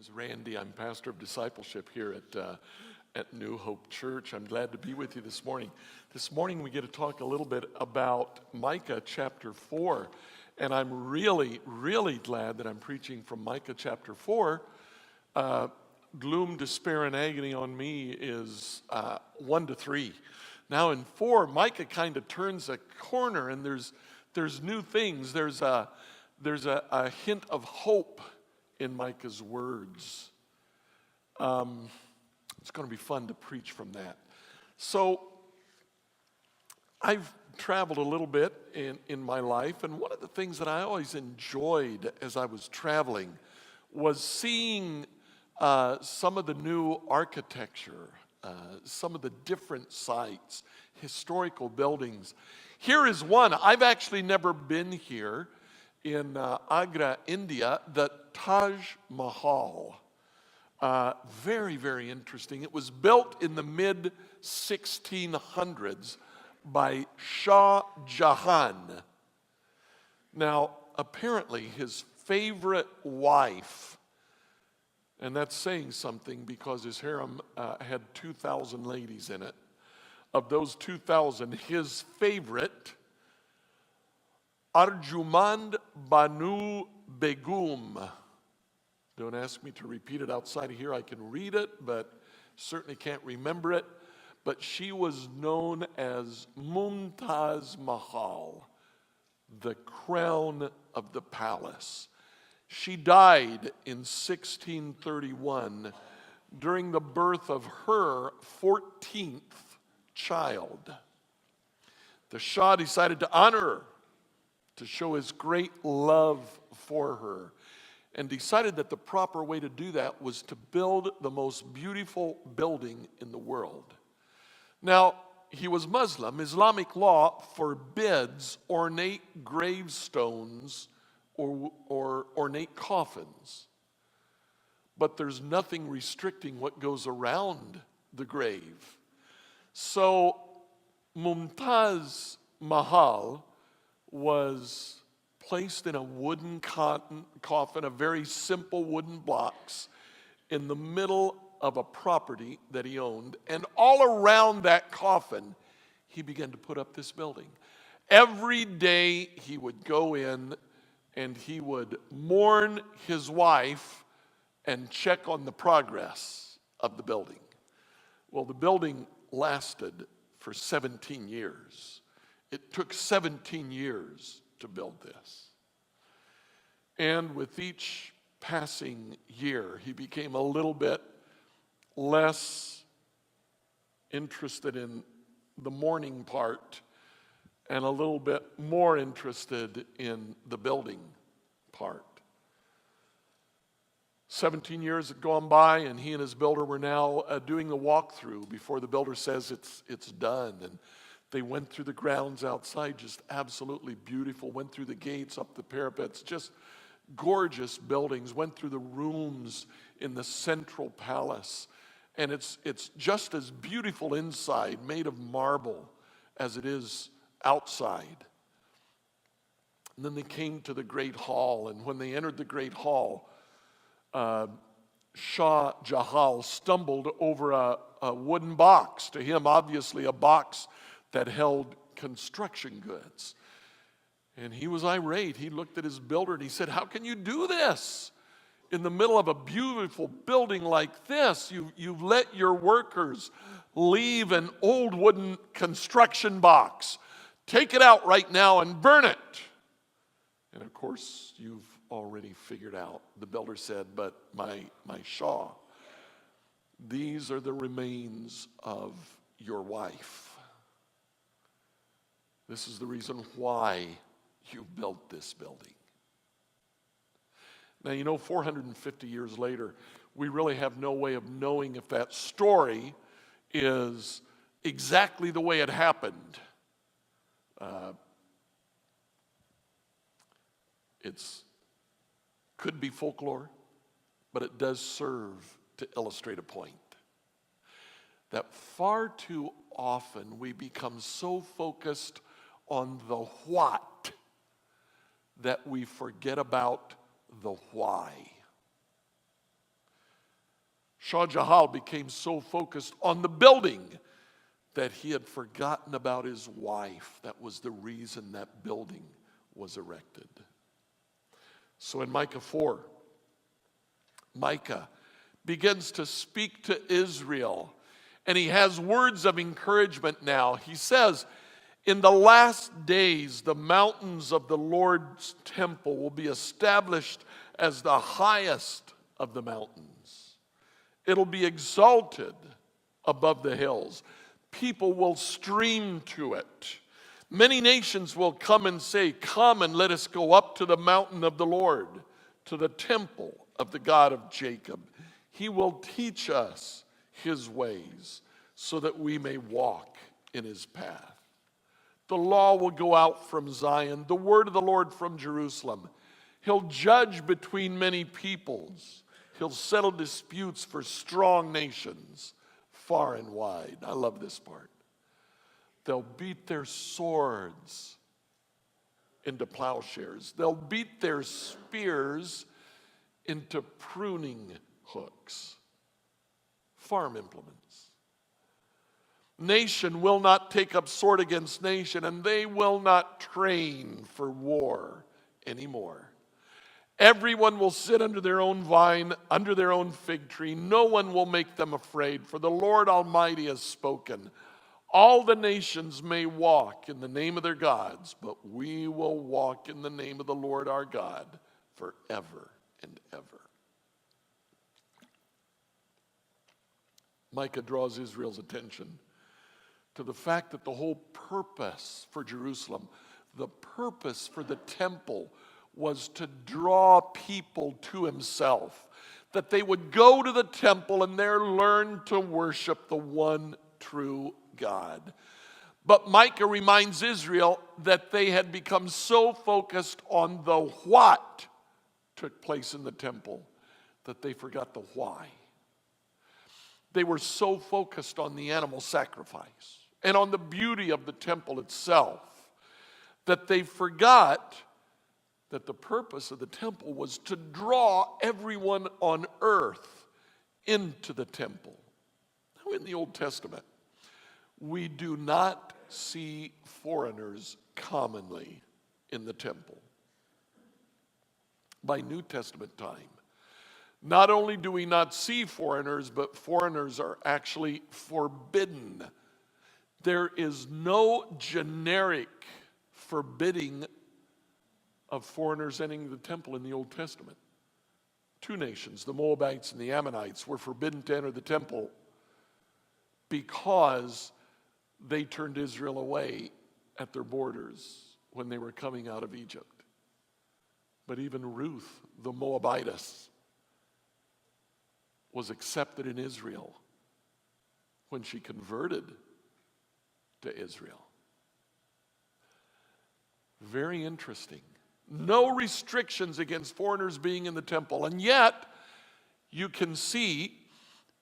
is Randy. I'm pastor of discipleship here at New Hope Church. I'm glad to be with you this morning. This morning we get to talk a little bit about Micah chapter 4. And I'm really, really glad that I'm preaching from Micah chapter 4. Gloom, despair, and agony on me is 1 to 3. Now in 4, Micah kind of turns a corner, and there's new things. There's a hint of hope in Micah's words. It's going to be fun to preach from that. So I've traveled a little bit in my life, and one of the things that I always enjoyed as I was traveling was seeing some of the new architecture, some of the different sites, historical buildings. Here is one. I've actually never been here in Agra, India, the Taj Mahal. Very, very interesting. It was built in the mid-1600s by Shah Jahan. Now, apparently his favorite wife, and that's saying something because his harem had 2,000 ladies in it. Of those 2,000, his favorite, Arjumand Banu Begum. Don't ask me to repeat it outside of here. I can read it, but certainly can't remember it. But she was known as Mumtaz Mahal, the crown of the palace. She died in 1631 during the birth of her 14th child. The Shah decided to honor her, to show his great love for her, and decided that the proper way to do that was to build the most beautiful building in the world. Now, he was Muslim. Islamic law forbids ornate gravestones or ornate coffins. But there's nothing restricting what goes around the grave. So, Mumtaz Mahal was placed in a wooden coffin, a very simple wooden box, in the middle of a property that he owned. And all around that coffin, he began to put up this building. Every day he would go in and he would mourn his wife and check on the progress of the building. Well, the building lasted for 17 years. It took 17 years to build this. And with each passing year, he became a little bit less interested in the mourning part and a little bit more interested in the building part. 17 years had gone by, and he and his builder were now doing the walkthrough before the builder says it's done. And they went through the grounds outside, just absolutely beautiful, went through the gates, up the parapets, just gorgeous buildings, went through the rooms in the central palace. And it's just as beautiful inside, made of marble, as it is outside. And then they came to the great hall, and when they entered the great hall, Shah Jahan stumbled over a wooden box. To him, obviously, a box that held construction goods. And he was irate. He looked at his builder and he said, "How can you do this? In the middle of a beautiful building like this, you've let your workers leave an old wooden construction box. Take it out right now and burn it." And of course, you've already figured out. The builder said, "But my Shah, these are the remains of your wife. This is the reason why you built this building." Now, 450 years later, we really have no way of knowing if that story is exactly the way it happened. It could be folklore, but it does serve to illustrate a point. That far too often we become so focused on the what that we forget about the why. Shah Jahan became so focused on the building that he had forgotten about his wife. That was the reason that building was erected. So in Micah 4, Micah begins to speak to Israel, and he has words of encouragement now. He says, in the last days, the mountains of the Lord's temple will be established as the highest of the mountains. It'll be exalted above the hills. People will stream to it. Many nations will come and say, come and let us go up to the mountain of the Lord, to the temple of the God of Jacob. He will teach us his ways so that we may walk in his path. The law will go out from Zion, the word of the Lord from Jerusalem. He'll judge between many peoples. He'll settle disputes for strong nations far and wide. I love this part. They'll beat their swords into plowshares. They'll beat their spears into pruning hooks. Farm implements. Nation will not take up sword against nation, and they will not train for war anymore. Everyone will sit under their own vine, under their own fig tree. No one will make them afraid, for the Lord Almighty has spoken. All the nations may walk in the name of their gods, but we will walk in the name of the Lord our God forever and ever. Micah draws Israel's attention to the fact that the whole purpose for Jerusalem, the purpose for the temple, was to draw people to himself. That they would go to the temple and there learn to worship the one true God. But Micah reminds Israel that they had become so focused on the what took place in the temple that they forgot the why. They were so focused on the animal sacrifice and on the beauty of the temple itself that they forgot that the purpose of the temple was to draw everyone on earth into the temple. Now, in the Old Testament, we do not see foreigners commonly in the temple. By New Testament time, not only do we not see foreigners, but foreigners are actually forbidden. There is no generic forbidding of foreigners entering the temple in the Old Testament. Two nations, the Moabites and the Ammonites, were forbidden to enter the temple because they turned Israel away at their borders when they were coming out of Egypt. But even Ruth, the Moabitess, was accepted in Israel when she converted to Israel. Very interesting. No restrictions against foreigners being in the temple. And yet, you can see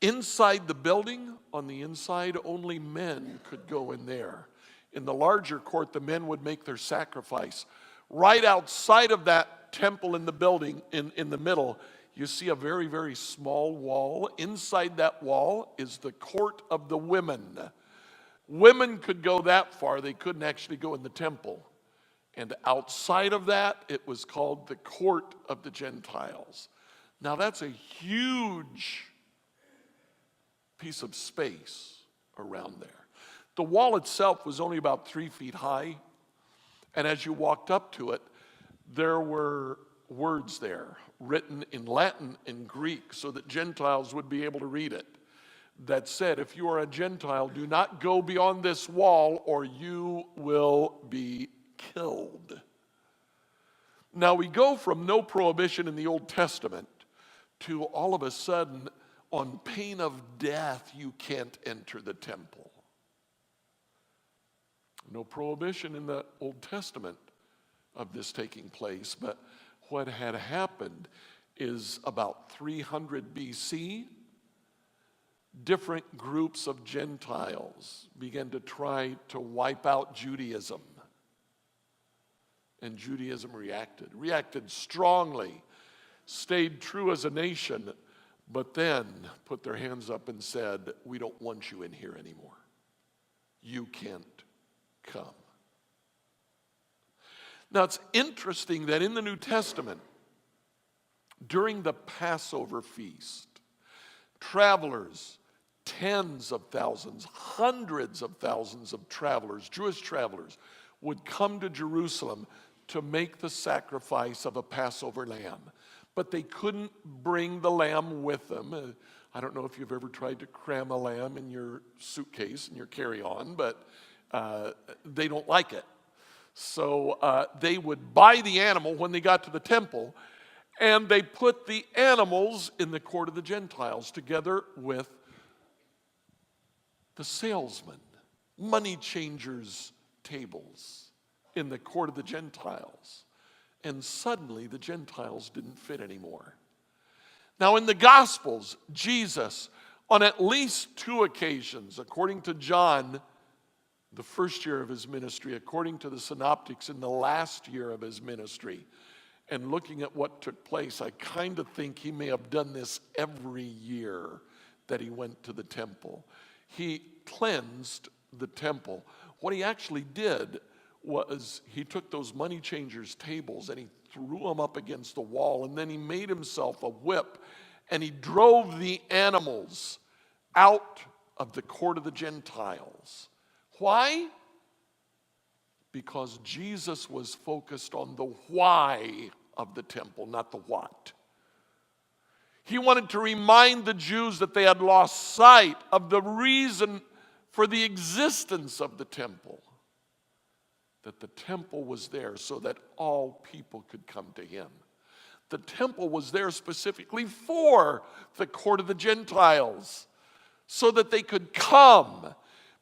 inside the building, on the inside, only men could go in there. In the larger court, the men would make their sacrifice. Right outside of that temple in the building, in the middle, you see a very, very small wall. Inside that wall is the court of the women. Women could go that far. They couldn't actually go in the temple. And outside of that, it was called the court of the Gentiles. Now that's a huge piece of space around there. The wall itself was only about 3 feet high. And as you walked up to it, there were words there written in Latin and Greek so that Gentiles would be able to read it. That said, if you are a Gentile, do not go beyond this wall or you will be killed. Now we go from no prohibition in the Old Testament to all of a sudden, on pain of death, you can't enter the temple. No prohibition in the Old Testament of this taking place, but what had happened is about 300 BC, different groups of Gentiles began to try to wipe out Judaism. And Judaism reacted strongly, stayed true as a nation, but then put their hands up and said, we don't want you in here anymore. You can't come. Now it's interesting that in the New Testament, during the Passover feast, travelers, tens of thousands, hundreds of thousands of travelers, Jewish travelers, would come to Jerusalem to make the sacrifice of a Passover lamb. But they couldn't bring the lamb with them. I don't know if you've ever tried to cram a lamb in your suitcase, in your carry-on, but they don't like it. So they would buy the animal when they got to the temple, and they put the animals in the court of the Gentiles together with the salesmen, money changers' tables in the court of the Gentiles. And suddenly the Gentiles didn't fit anymore. Now in the Gospels, Jesus, on at least 2 occasions, according to John, the first year of his ministry, according to the synoptics in the last year of his ministry, and looking at what took place, I kind of think he may have done this every year that he went to the temple. He cleansed the temple. What he actually did was he took those money changers' tables and he threw them up against the wall, and then he made himself a whip and he drove the animals out of the court of the Gentiles. Why? Because Jesus was focused on the why of the temple, not the what. He wanted to remind the Jews that they had lost sight of the reason for the existence of the temple. That the temple was there so that all people could come to him. The temple was there specifically for the court of the Gentiles, so that they could come,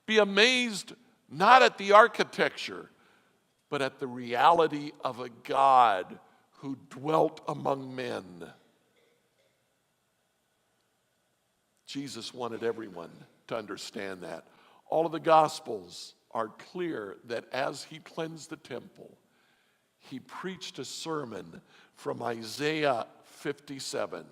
be amazed not at the architecture, but at the reality of a God who dwelt among men. Jesus wanted everyone to understand that. All of the Gospels are clear that as he cleansed the temple, he preached a sermon from Isaiah 57.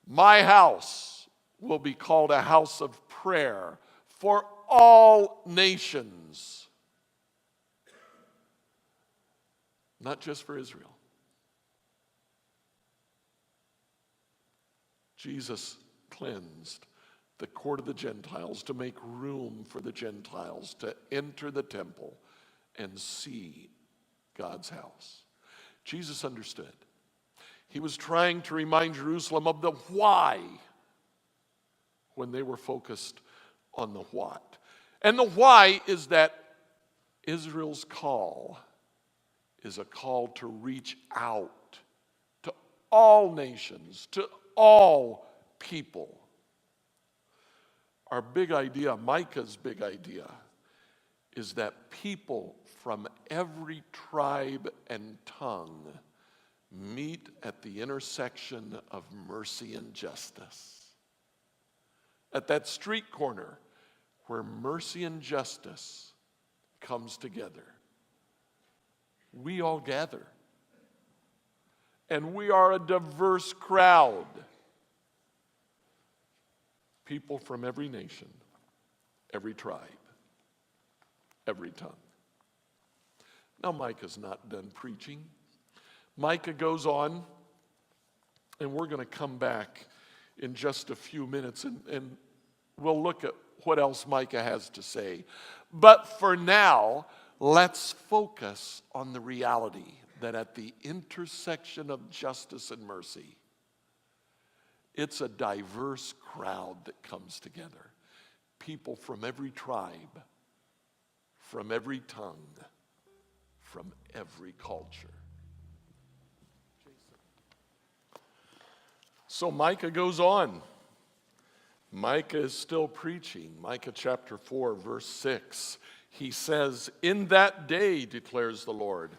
My house will be called a house of prayer for all nations. Not just for Israel. Jesus cleansed the court of the Gentiles to make room for the Gentiles to enter the temple and see God's house. Jesus understood. He was trying to remind Jerusalem of the why when they were focused on the what. And the why is that Israel's call is a call to reach out to all nations, to all people. Our big idea, Micah's big idea, is that people from every tribe and tongue meet at the intersection of mercy and justice. At that street corner where mercy and justice comes together. We all gather. And we are a diverse crowd. People from every nation, every tribe, every tongue. Now Micah's not done preaching. Micah goes on, and we're going to come back in just a few minutes, and we'll look at what else Micah has to say. But for now, let's focus on the reality that at the intersection of justice and mercy, it's a diverse crowd that comes together. People from every tribe, from every tongue, from every culture. So Micah goes on. Micah is still preaching. Micah chapter 4, verse 6. He says, "In that day, declares the Lord,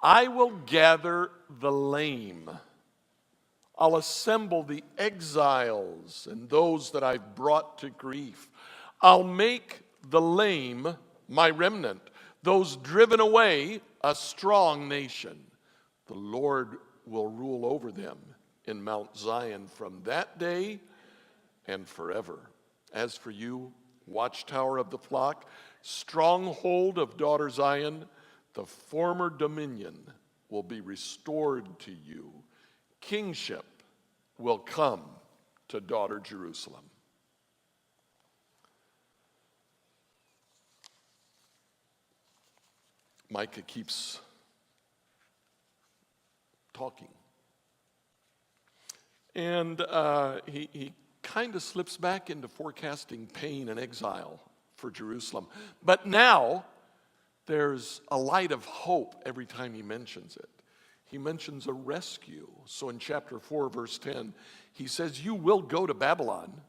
I will gather the lame. I'll assemble the exiles and those that I've brought to grief. I'll make the lame my remnant, those driven away a strong nation. The Lord will rule over them in Mount Zion from that day and forever. As for you, watchtower of the flock, stronghold of daughter Zion, the former dominion will be restored to you. Kingship will come to daughter Jerusalem. Micah keeps talking. And he kind of slips back into forecasting pain and exile for Jerusalem. But now there's a light of hope every time he mentions it. He mentions a rescue. So in chapter 4, verse 10, he says, you will go to Babylon,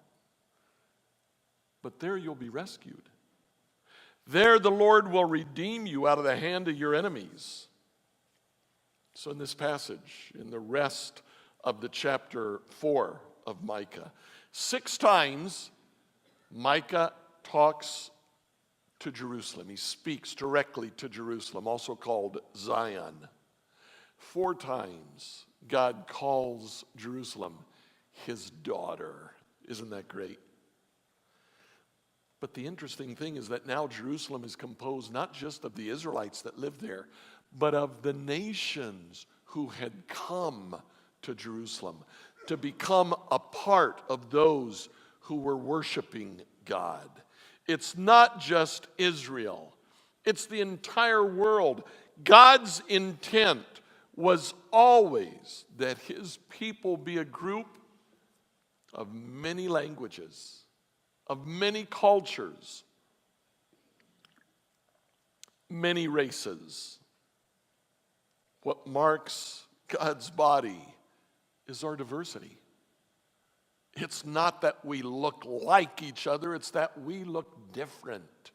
but there you'll be rescued. There the Lord will redeem you out of the hand of your enemies. So in this passage, in the rest of the chapter 4 of Micah, 6 times Micah talks to Jerusalem. He speaks directly to Jerusalem, also called Zion. 4 times God calls Jerusalem his daughter. Isn't that great? But the interesting thing is that now Jerusalem is composed not just of the Israelites that lived there, but of the nations who had come to Jerusalem to become a part of those who were worshiping God. It's not just Israel. It's the entire world. God's intent was always that his people be a group of many languages, of many cultures, many races. What marks God's body is our diversity. It's not that we look like each other, it's that we look different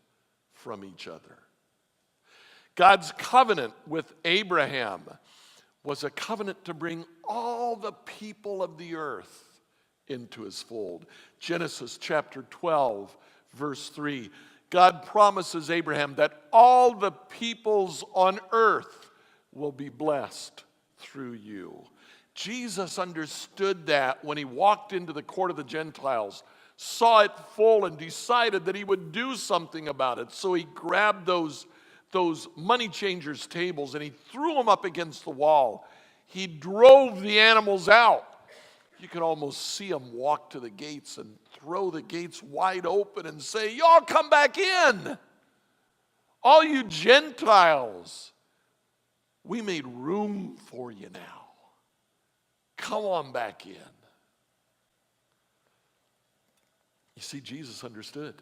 from each other. God's covenant with Abraham was a covenant to bring all the people of the earth into his fold. Genesis chapter 12, verse 3. God promises Abraham that all the peoples on earth will be blessed through you. Jesus understood that when he walked into the court of the Gentiles, saw it full, and decided that he would do something about it. So he grabbed those money changers' tables and he threw them up against the wall. He drove the animals out. You could almost see him walk to the gates and throw the gates wide open and say, y'all come back in. All you Gentiles, we made room for you now. Come on back in. You see, Jesus understood.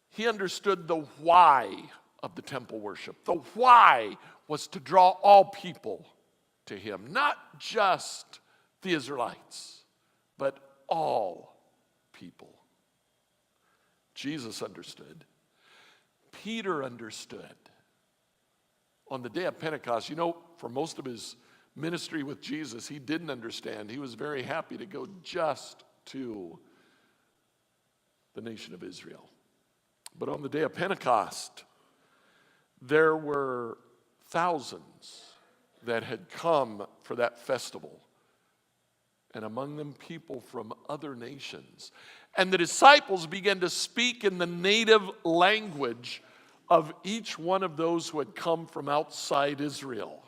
He understood the why of the temple worship. The why was to draw all people to him, not just the Israelites, but all people. Jesus understood. Peter understood. On the day of Pentecost, for most of his ministry with Jesus, he didn't understand. He was very happy to go just to the nation of Israel. But on the day of Pentecost, there were thousands that had come for that festival, and among them people from other nations. And the disciples began to speak in the native language of each one of those who had come from outside Israel.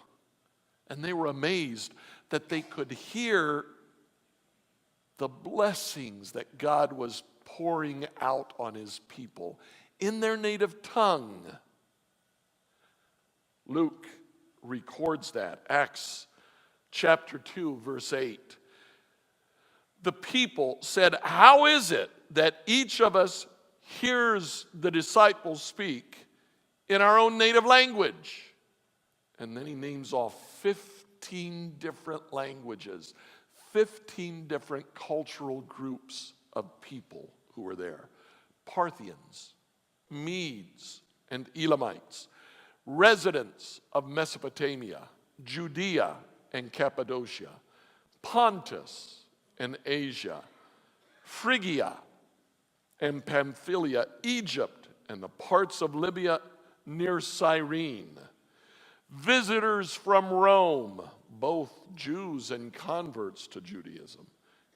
And they were amazed that they could hear the blessings that God was pouring out on his people in their native tongue. Luke records that. Acts chapter 2, verse 8. The people said, how is it that each of us hears the disciples speak in our own native language? And then he names off 15 different languages, 15 different cultural groups of people who were there. Parthians, Medes and Elamites, residents of Mesopotamia, Judea and Cappadocia, Pontus and Asia, Phrygia and Pamphylia, Egypt and the parts of Libya near Cyrene, visitors from Rome, both Jews and converts to Judaism,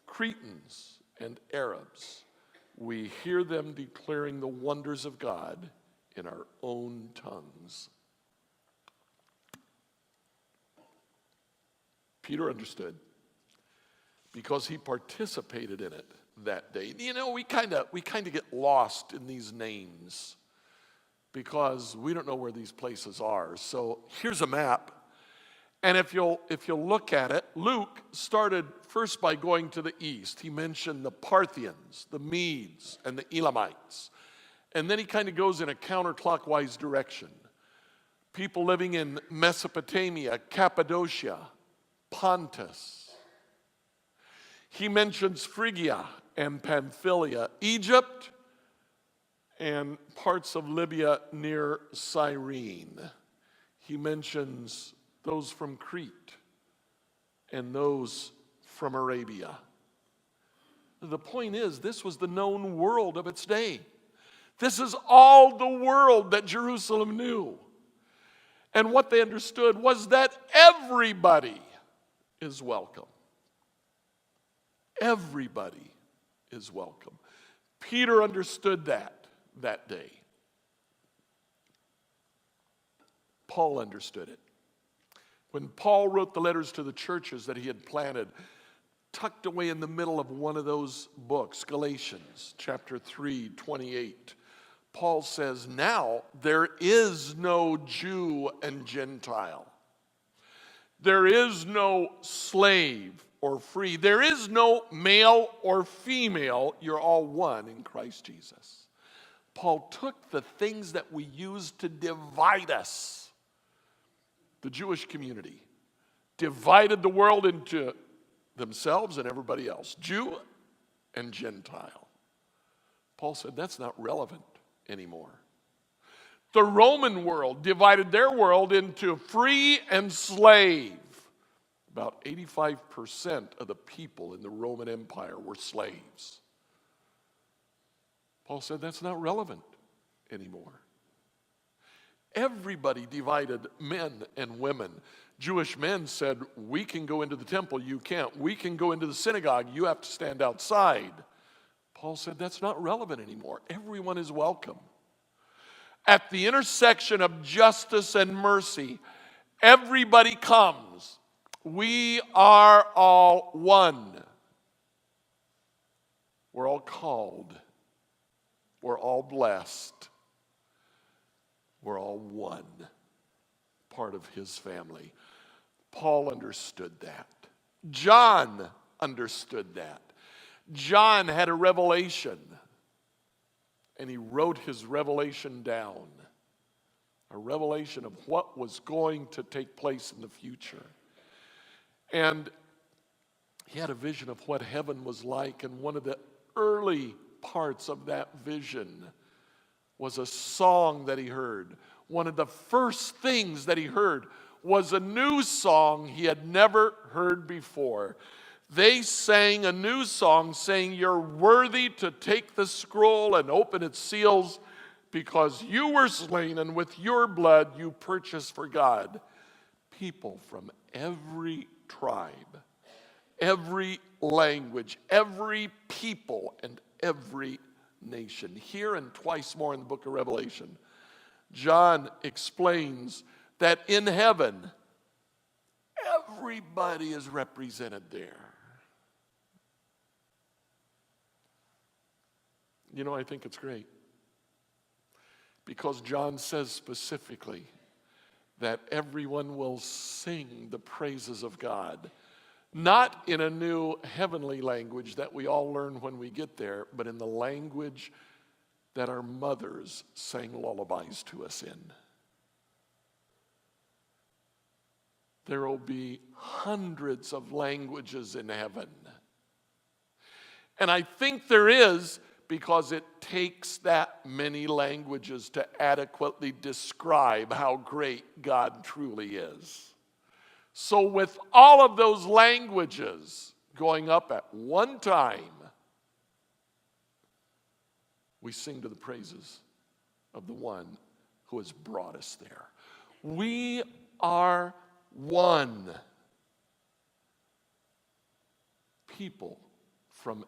Cretans and Arabs, we hear them declaring the wonders of God in our own tongues. Peter understood because he participated in it that day. You know, we kind of get lost in these names because we don't know where these places are. So here's a map. And if you'll look at it, Luke started first by going to the east. He mentioned the Parthians, the Medes, and the Elamites. And then he kind of goes in a counterclockwise direction. People living in Mesopotamia, Cappadocia, Pontus. He mentions Phrygia and Pamphylia, Egypt, and parts of Libya near Cyrene. He mentions those from Crete and those from Arabia. The point is, this was the known world of its day. This is all the world that Jerusalem knew. And what they understood was that everybody is welcome. Everybody is welcome. Peter understood that day. Paul understood it. When Paul wrote the letters to the churches that he had planted, tucked away in the middle of one of those books, Galatians chapter 3, 28, Paul says, now there is no Jew and Gentile. There is no slave or free. There is no male or female. You're all one in Christ Jesus. Paul took the things that we use to divide us, the Jewish community, divided the world into themselves and everybody else, Jew and Gentile. Paul said that's not relevant anymore. The Roman world divided their world into free and slave. About 85% of the people in the Roman Empire were slaves. Paul said that's not relevant anymore. Everybody divided men and women. Jewish men said, we can go into the temple, you can't. We can go into the synagogue, you have to stand outside. Paul said that's not relevant anymore. Everyone is welcome. At the intersection of justice and mercy, everybody comes. We are all one. We're all called. We're all blessed. We're all one, part of his family. Paul understood that. John understood that. John had a revelation, and he wrote his revelation down. A revelation of what was going to take place in the future. And he had a vision of what heaven was like, and one of the early parts of that vision was a song that he heard. One of the first things that he heard was a new song he had never heard before. They sang a new song saying, you're worthy to take the scroll and open its seals because you were slain and with your blood you purchased for God people from every tribe, every language, every people, and every nation. Here and twice more in the book of Revelation, John explains that in heaven, everybody is represented there. You know, I think it's great because John says specifically that everyone will sing the praises of God, not in a new heavenly language that we all learn when we get there, but in the language that our mothers sang lullabies to us in. There will be hundreds of languages in heaven. And I think there is because it takes that many languages to adequately describe how great God truly is. So with all of those languages going up at one time, we sing to the praises of the one who has brought us there. We are one. people from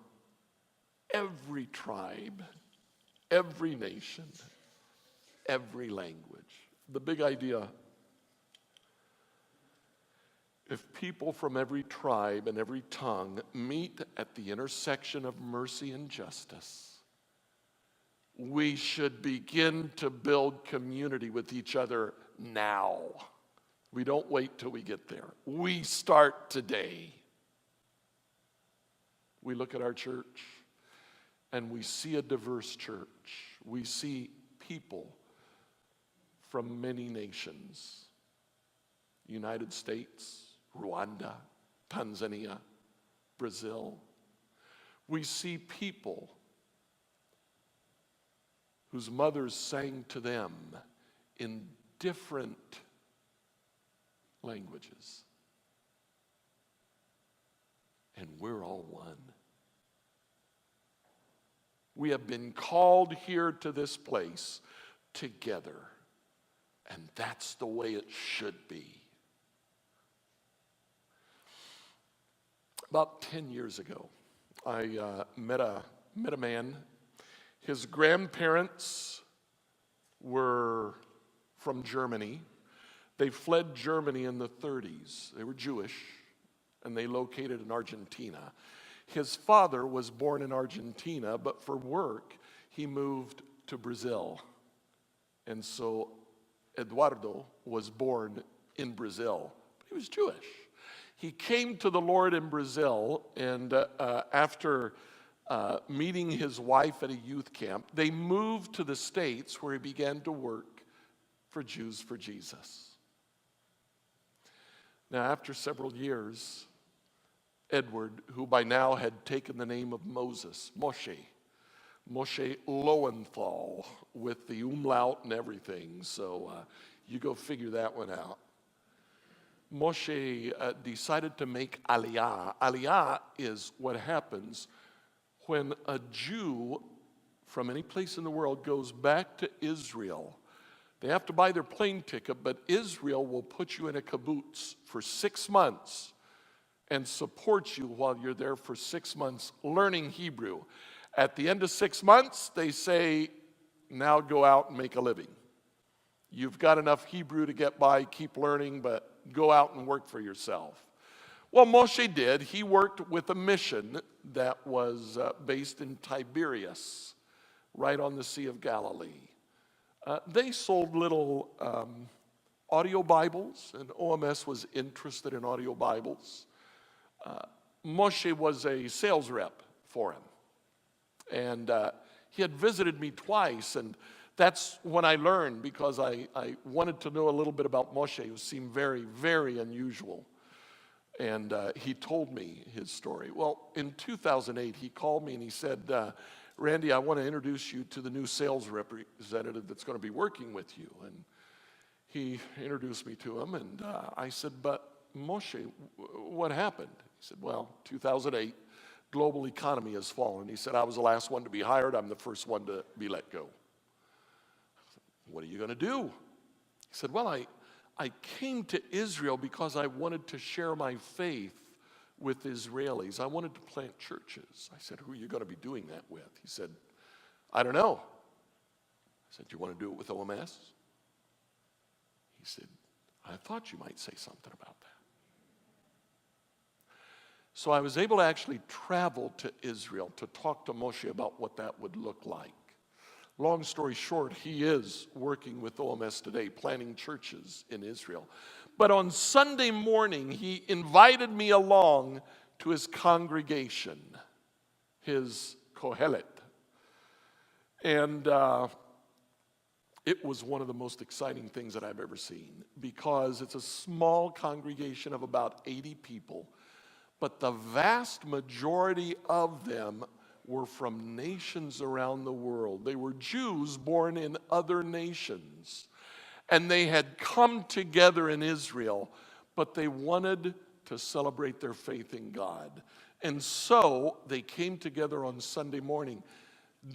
every tribe, every nation, every language. The big idea, if people from every tribe and every tongue meet at the intersection of mercy and justice, we should begin to build community with each other now. We don't wait till we get there. We start today. We look at our church and we see a diverse church. We see people from many nations. United States, Rwanda, Tanzania, Brazil. We see people whose mothers sang to them in different languages. And we're all one. We have been called here to this place together. And that's the way it should be. About 10 years ago, I met a man. His grandparents were from Germany. They fled Germany in the 30s. They were Jewish, and they located in Argentina. His father was born in Argentina, but for work, he moved to Brazil. And so Eduardo was born in Brazil, but he was Jewish. He came to the Lord in Brazil, and after meeting his wife at a youth camp, they moved to the States where he began to work for Jews for Jesus. Now, after several years, Edward, who by now had taken the name of Moshe Lowenthal, with the umlaut and everything, so you go figure that one out. Moshe decided to make Aliyah. Aliyah is what happens when a Jew from any place in the world goes back to Israel. They have to buy their plane ticket, but Israel will put you in a kibbutz for 6 months and support you while you're there for 6 months learning Hebrew. At the end of 6 months, they say, now go out and make a living. You've got enough Hebrew to get by, keep learning, but go out and work for yourself. Well, Moshe did. He worked with a mission that was based in Tiberias, right on the Sea of Galilee. They sold little audio Bibles, and OMS was interested in audio Bibles. Moshe was a sales rep for him. And he had visited me twice, and that's when I learned, because I wanted to know a little bit about Moshe, who seemed very, very unusual. And he told me his story. Well, in 2008, he called me and he said, Randy, I want to introduce you to the new sales representative that's going to be working with you. And he introduced me to him, and I said, but Moshe, what happened? He said, well, 2008, global economy has fallen. He said, I was the last one to be hired. I'm the first one to be let go. I said, what are you going to do? He said, well, I came to Israel because I wanted to share my faith with Israelis. I wanted to plant churches. I said, who are you going to be doing that with? He said, I don't know. I said, you want to do it with OMS? He said, I thought you might say something about that. So I was able to actually travel to Israel to talk to Moshe about what that would look like. Long story short, he is working with OMS today, planting churches in Israel. But on Sunday morning, he invited me along to his congregation, his Kohelet. And it was one of the most exciting things that I've ever seen, because it's a small congregation of about 80 people, but the vast majority of them were from nations around the world. They were Jews born in other nations. And they had come together in Israel, but they wanted to celebrate their faith in God. And so they came together on Sunday morning.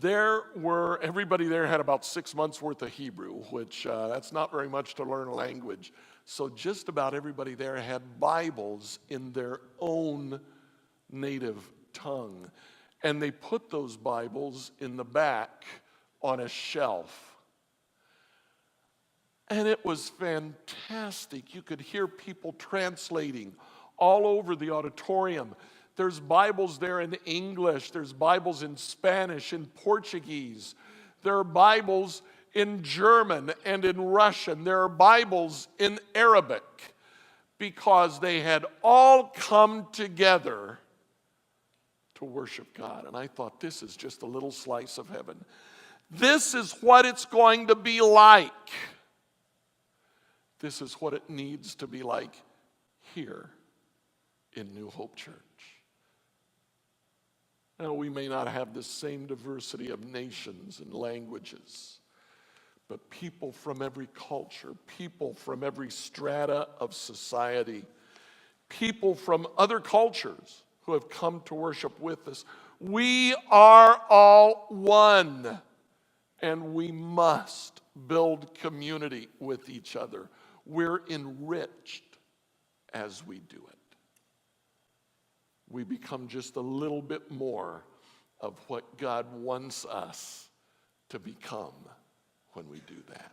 Everybody there had about 6 months worth of Hebrew, which that's not very much to learn a language. So just about everybody there had Bibles in their own native tongue. And they put those Bibles in the back on a shelf. And it was fantastic. You could hear people translating all over the auditorium. There's Bibles there in English. There's Bibles in Spanish, in Portuguese. There are Bibles in German and in Russian. There are Bibles in Arabic, because they had all come together to worship God. And I thought, this is just a little slice of heaven. This is what it's going to be like. This is what it needs to be like here in New Hope Church. Now, we may not have the same diversity of nations and languages, but people from every culture, people from every strata of society, people from other cultures who have come to worship with us, we are all one, and we must build community with each other. We're enriched as we do it. We become just a little bit more of what God wants us to become when we do that.